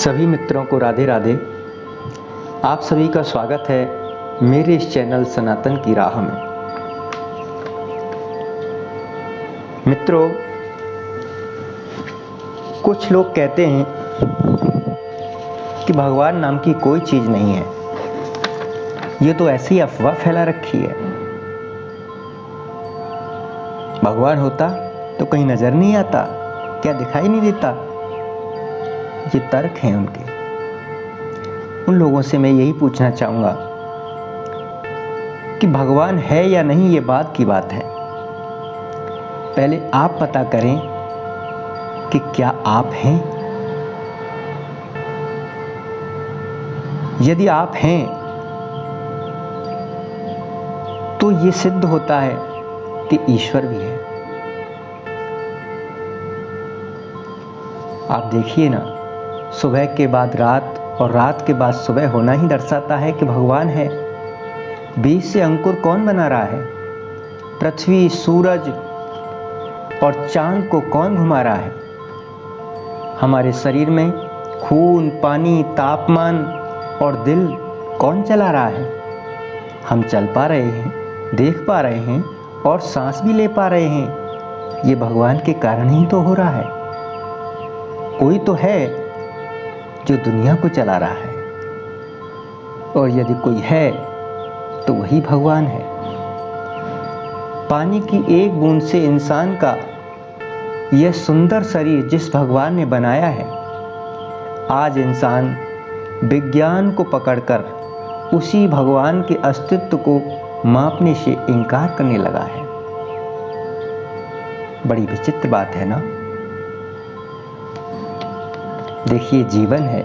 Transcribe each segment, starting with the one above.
सभी मित्रों को राधे राधे। आप सभी का स्वागत है मेरे इस चैनल सनातन की राह में। मित्रों, कुछ लोग कहते हैं कि भगवान नाम की कोई चीज़ नहीं है, ये तो ऐसी अफवाह फैला रखी है। भगवान होता तो कहीं नजर नहीं आता, क्या दिखाई नहीं देता? ये तर्क हैं उनके। उन लोगों से मैं यही पूछना चाहूंगा कि भगवान है या नहीं, ये बात की बात है। पहले आप पता करें कि क्या आप हैं। यदि आप हैं तो ये सिद्ध होता है कि ईश्वर भी है। आप देखिए ना, सुबह के बाद रात और रात के बाद सुबह होना ही दर्शाता है कि भगवान है। बीज से अंकुर कौन बना रहा है? पृथ्वी, सूरज और चांद को कौन घुमा रहा है? हमारे शरीर में खून, पानी, तापमान और दिल कौन चला रहा है? हम चल पा रहे हैं, देख पा रहे हैं और सांस भी ले पा रहे हैं। ये भगवान के कारण ही तो हो रहा है। कोई तो है जो दुनिया को चला रहा है, और यदि कोई है तो वही भगवान है। पानी की एक बूंद से इंसान का यह सुंदर शरीर जिस भगवान ने बनाया है, आज इंसान विज्ञान को पकड़कर उसी भगवान के अस्तित्व को मापने से इनकार करने लगा है। बड़ी विचित्र बात है ना। देखिए, जीवन है,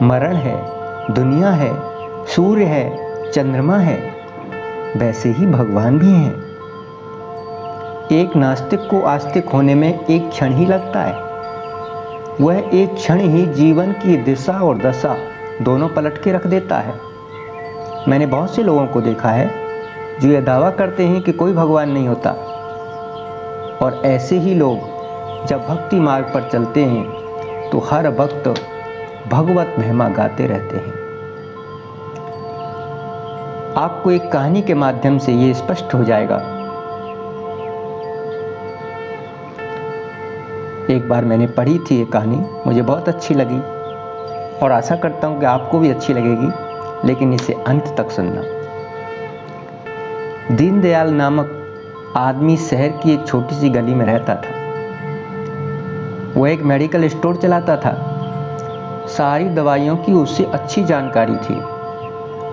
मरण है, दुनिया है, सूर्य है, चंद्रमा है, वैसे ही भगवान भी हैं। एक नास्तिक को आस्तिक होने में एक क्षण ही लगता है। वह एक क्षण ही जीवन की दिशा और दशा दोनों पलट के रख देता है। मैंने बहुत से लोगों को देखा है जो यह दावा करते हैं कि कोई भगवान नहीं होता, और ऐसे ही लोग जब भक्ति मार्ग पर चलते हैं तो हर वक्त भगवत महिमा गाते रहते हैं। आपको एक कहानी के माध्यम से ये स्पष्ट हो जाएगा। एक बार मैंने पढ़ी थी ये कहानी, मुझे बहुत अच्छी लगी और आशा करता हूं कि आपको भी अच्छी लगेगी, लेकिन इसे अंत तक सुनना। दीनदयाल नामक आदमी शहर की एक छोटी सी गली में रहता था। वो एक मेडिकल स्टोर चलाता था। सारी दवाइयों की उसे अच्छी जानकारी थी।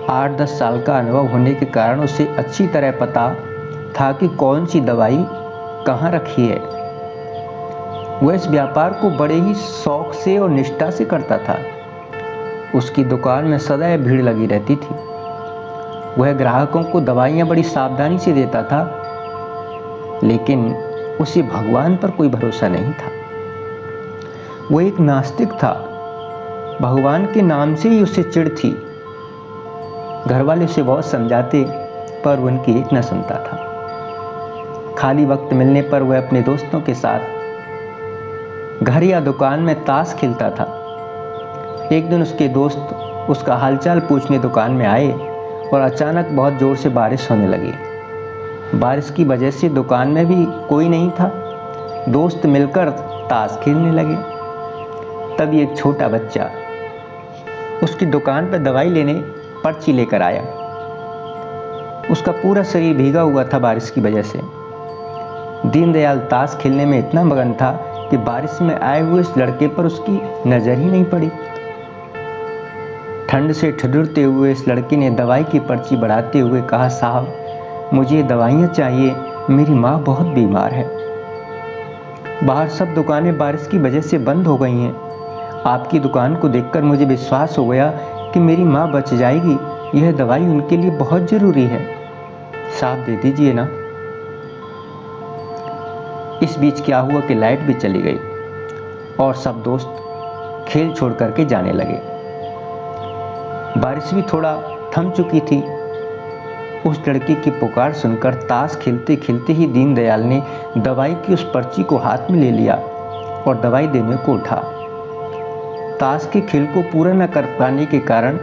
8-10 साल का अनुभव होने के कारण उसे अच्छी तरह पता था कि कौन सी दवाई कहाँ रखी है। वह इस व्यापार को बड़े ही शौक से और निष्ठा से करता था। उसकी दुकान में सदैव भीड़ लगी रहती थी। वह ग्राहकों को दवाइयाँ बड़ी सावधानी से देता था, लेकिन उसे भगवान पर कोई भरोसा नहीं था। वो एक नास्तिक था। भगवान के नाम से ही उसे चिढ़ थी। घर वाले उसे बहुत समझाते, पर वो उनकी एक न सुनता था। खाली वक्त मिलने पर वह अपने दोस्तों के साथ घर या दुकान में ताश खेलता था। एक दिन उसके दोस्त उसका हालचाल पूछने दुकान में आए और अचानक बहुत जोर से बारिश होने लगी। बारिश की वजह से दुकान में भी कोई नहीं था। दोस्त मिलकर ताश खेलने लगे। तभी एक छोटा बच्चा उसकी दुकान पर दवाई लेने पर्ची लेकर आया। उसका पूरा शरीर भीगा हुआ था बारिश की वजह से। दीनदयाल ताश खेलने में इतना मगन था कि बारिश में आए हुए इस लड़के पर उसकी नजर ही नहीं पड़ी। ठंड से ठिठुरते हुए इस लड़के ने दवाई की पर्ची बढ़ाते हुए कहा, साहब मुझे दवाइयाँ चाहिए, मेरी माँ बहुत बीमार है। बाहर सब दुकानें बारिश की वजह से बंद हो गई हैं। आपकी दुकान को देखकर मुझे विश्वास हो गया कि मेरी माँ बच जाएगी। यह दवाई उनके लिए बहुत जरूरी है, साहब दे दीजिए ना। इस बीच क्या हुआ कि लाइट भी चली गई और सब दोस्त खेल छोड़ करके जाने लगे। बारिश भी थोड़ा थम चुकी थी। उस लड़के की पुकार सुनकर ताश खेलते खेलते ही दीनदयाल ने दवाई की उस पर्ची को हाथ में ले लिया और दवाई देने को उठा। ताश के खेल को पूरा न कर पाने के कारण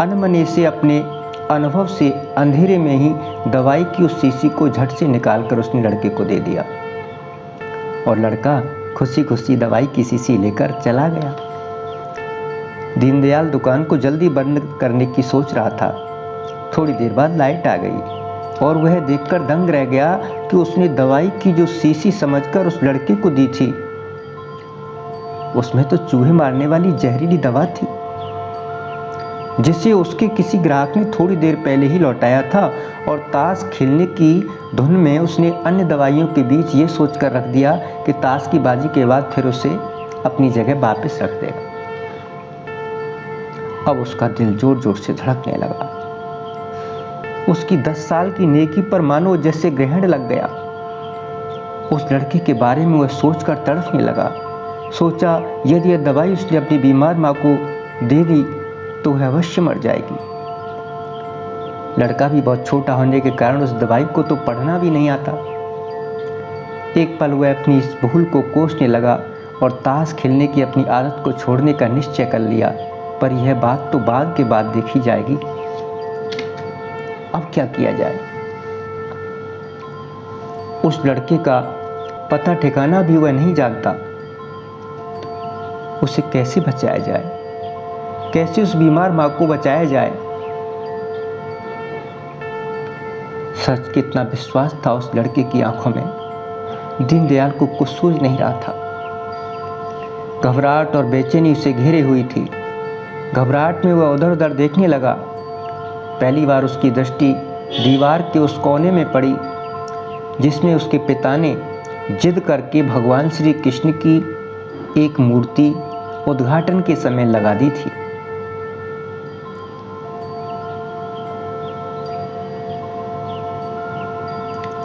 अनमने से अपने अनुभव से अंधेरे में ही दवाई की उस शीशी को झट से निकालकर उसने लड़के को दे दिया और लड़का खुशी खुशी दवाई की शीशी लेकर चला गया। दीनदयाल दुकान को जल्दी बंद करने की सोच रहा था। थोड़ी देर बाद लाइट आ गई और वह देखकर दंग रह गया कि उसने दवाई की जो शीशी समझकर उस लड़के को दी थी, उसमें तो चूहे मारने वाली जहरीली दवा थी, जिसे उसके किसी ग्राहक ने थोड़ी देर पहले ही लौटाया था और ताश खेलने की धुन में उसने अन्य दवाइयों के बीच ये सोचकर रख दिया कि ताश की बाजी के बाद फिर उसे अपनी जगह वापस रख देगा। अब उसका दिल जोर जोर से धड़कने लगा। उसकी 10 साल की नेकी पर मानो जैसे ग्रहण लग गया। उस लड़के के बारे में वह सोचकर तड़फने लगा। सोचा यदि यह दवाई उसने अपनी बीमार माँ को दे दी तो वह अवश्य मर जाएगी। लड़का भी बहुत छोटा होने के कारण उस दवाई को तो पढ़ना भी नहीं आता। एक पल वह अपनी इस भूल को कोसने लगा और ताश खेलने की अपनी आदत को छोड़ने का निश्चय कर लिया, पर यह बात तो बाद के बाद देखी जाएगी। अब क्या किया जाए? उस लड़के का पता ठिकाना भी वह नहीं जानता। उसे कैसे बचाया जाए? कैसे उस बीमार मां को बचाया जाए? सच कितना विश्वास था उस लड़के की आंखों में। दीनदयाल को कुछ सूझ नहीं रहा था। घबराहट और बेचैनी उसे घेरे हुई थी। घबराहट में वह उधर उधर देखने लगा। पहली बार उसकी दृष्टि दीवार के उस कोने में पड़ी जिसमें उसके पिता ने जिद करके भगवान श्री कृष्ण की एक मूर्ति उद्घाटन के समय लगा दी थी।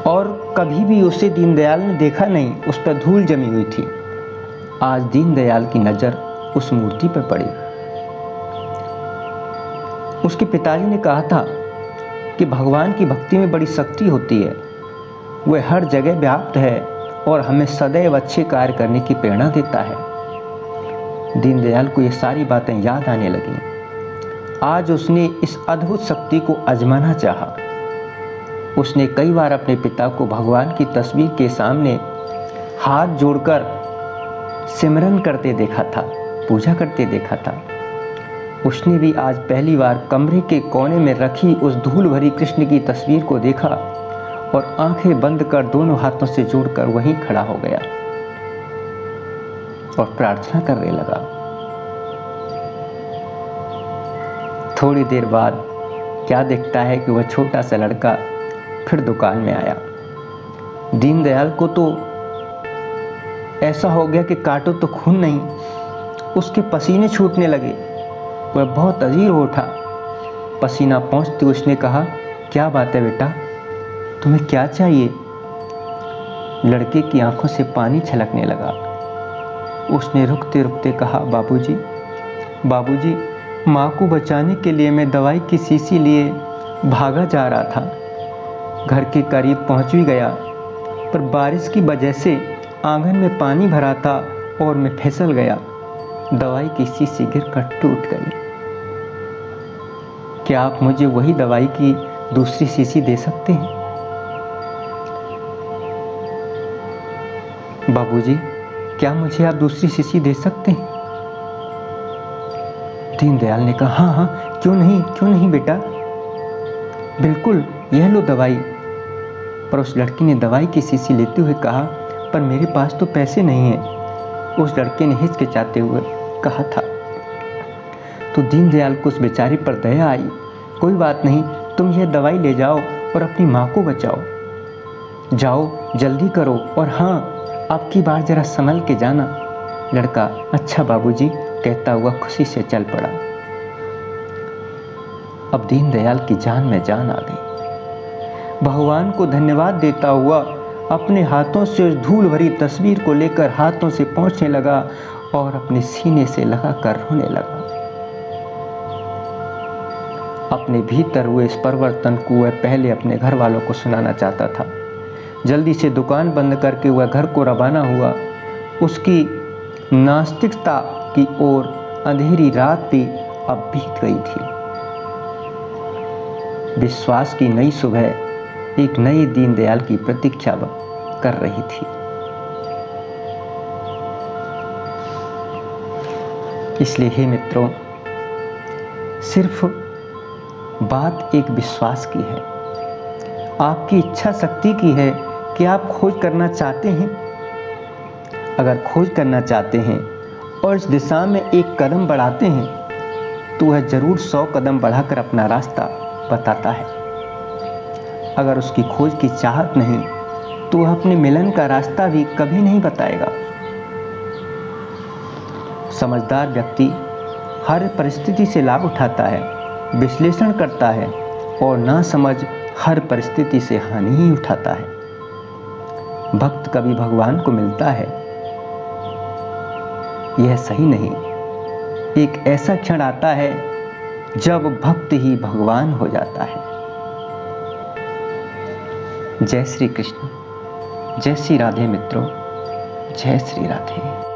और कभी भी उसे दीनदयाल ने देखा नहीं, उस पर धूल जमी हुई थी। आज दीनदयाल की नजर उस मूर्ति पर पड़ी। उसके पिताजी ने कहा था कि भगवान की भक्ति में बड़ी शक्ति होती है, वह हर जगह व्याप्त है और हमें सदैव अच्छे कार्य करने की प्रेरणा देता है। दीनदयाल को ये सारी बातें याद आने लगीं। आज उसने इस अद्भुत शक्ति को आजमाना चाहा। उसने कई बार अपने पिता को भगवान की तस्वीर के सामने हाथ जोड़कर सिमरन करते देखा था, पूजा करते देखा था। उसने भी आज पहली बार कमरे के कोने में रखी उस धूल भरी कृष्ण की तस्वीर को देखा और आंखें बंद कर दोनों हाथों से जोड़कर वहीं खड़ा हो गया और प्रार्थना करने लगा। थोड़ी देर बाद क्या दिखता है कि वह छोटा सा लड़का फिर दुकान में आया। दीनदयाल को तो ऐसा हो गया कि काटो तो खून नहीं, उसके पसीने छूटने लगे। वह बहुत अजीब हो उठा। पसीना पहुंचते उसने कहा, क्या बात है बेटा, तुम्हें क्या चाहिए? लड़के की आंखों से पानी छलकने लगा। उसने रुकते रुकते कहा, बाबूजी, बाबूजी, माँ को बचाने के लिए मैं दवाई की शीशी लिए भागा जा रहा था। घर के करीब पहुंच भी गया, पर बारिश की वजह से आंगन में पानी भरा था और मैं फिसल गया। दवाई की शीशी गिरकर टूट गई। क्या आप मुझे वही दवाई की दूसरी शीशी दे सकते हैं? बाबूजी, क्या मुझे आप दूसरी शीशी दे सकते हैं? दीनदयाल ने कहा, हाँ हाँ, क्यों नहीं बेटा, बिल्कुल, यह लो दवाई। पर उस लड़की ने दवाई की शीशी लेते हुए कहा, पर मेरे पास तो पैसे नहीं हैं। उस लड़के ने हिचकिचाते हुए कहा था। तो दीनदयाल को उस बेचारी पर दया आई। कोई बात नहीं, तुम यह दवाई ले जाओ और अपनी माँ को बचाओ। जाओ, जल्दी करो, और हाँ, अब की बार जरा संभल के जाना। लड़का अच्छा बाबूजी कहता हुआ खुशी से चल पड़ा। अब दीनदयाल की जान में जान आ गई। भगवान को धन्यवाद देता हुआ अपने हाथों से उस धूल भरी तस्वीर को लेकर हाथों से पोंछने लगा और अपने सीने से लगाकर रोने लगा। अपने भीतर हुए इस परिवर्तन को वह पहले अपने घर वालों को सुनाना चाहता था। जल्दी से दुकान बंद करके वह घर को रवाना हुआ। उसकी नास्तिकता की ओर अंधेरी रात भी अब बीत गई थी। विश्वास की नई सुबह एक नए दीनदयाल की प्रतीक्षा कर रही थी। इसलिए हे मित्रों, सिर्फ बात एक विश्वास की है, आपकी इच्छा शक्ति की है कि आप खोज करना चाहते हैं। अगर खोज करना चाहते हैं और इस दिशा में एक कदम बढ़ाते हैं तो वह जरूर 100 कदम बढ़ाकर अपना रास्ता बताता है। अगर उसकी खोज की चाहत नहीं तो वह अपने मिलन का रास्ता भी कभी नहीं बताएगा। समझदार व्यक्ति हर परिस्थिति से लाभ उठाता है, विश्लेषण करता है और नासमझ हर परिस्थिति से हानि ही उठाता है। भक्त कभी भगवान को मिलता है, यह सही नहीं। एक ऐसा क्षण आता है जब भक्त ही भगवान हो जाता है। जय श्री कृष्ण, जय श्री राधे मित्रों, जय श्री राधे।